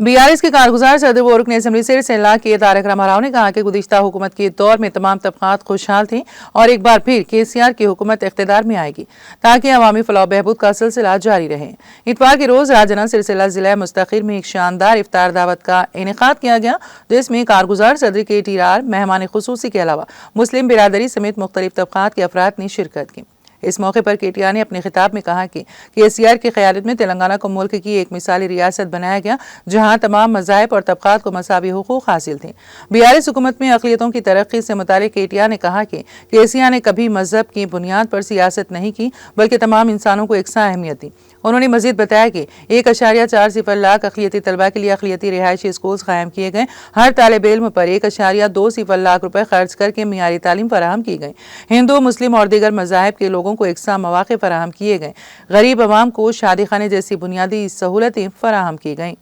BRS के कारगुजार सदर व रुकन असम्बली सिरसिल्ला के तारक रामाराव ने कहा कि गुज़िश्ता हुकूमत के दौर में तमाम तबक़ात खुशहाल थे और एक बार फिर KCR की हुकूमत इख्तिदार में आएगी ताकि अवामी फलाह बहबूद का सिलसिला जारी रहे। इतवार के रोज़ राजना सिरसिल्ला ज़िला मुस्तक़िर में एक शानदार इफ्तार दावत का इनेकाद किया गया, जिसमें कारगुजार सदर के TR मेहमान खुसूसी के अलावा मुस्लिम बिरादरी समेत मुख्तलिफ तबक़ात के अफराद ने शिरकत की। इस मौके पर KTR ने अपने खिताब में कहा कि KCR की क़यादत में तेलंगाना को मुल्क की एक मिसाली रियासत बनाया गया, जहां तमाम मज़ाहिब और तबक़ात को मसावी हुकूक़ हासिल थे। BRS हुकूमत में अक़लियतों की तरक्की से मुतालिक KTR ने कहा कि KCR ने कभी मज़हब की बुनियाद पर सियासत नहीं की, बल्कि तमाम इंसानों को एकसा अहमियत दी। उन्होंने मज़ीद बताया कि 1.40 लाख अक़लियती तलबा के लिए अक़लियती रिहायशी स्कूल्स कायम किए गए। हर तालिब इल्म पर 1.20 लाख रुपए खर्च करके मियारी तालीम फराहम की गई। हिंदू, मुस्लिम और दीगर मज़ाहिब के लोगों को एकसा मौक़े फराहम किए गए। गरीब अवाम को शादी खाने जैसी बुनियादी सहूलतें फराहम की गईं।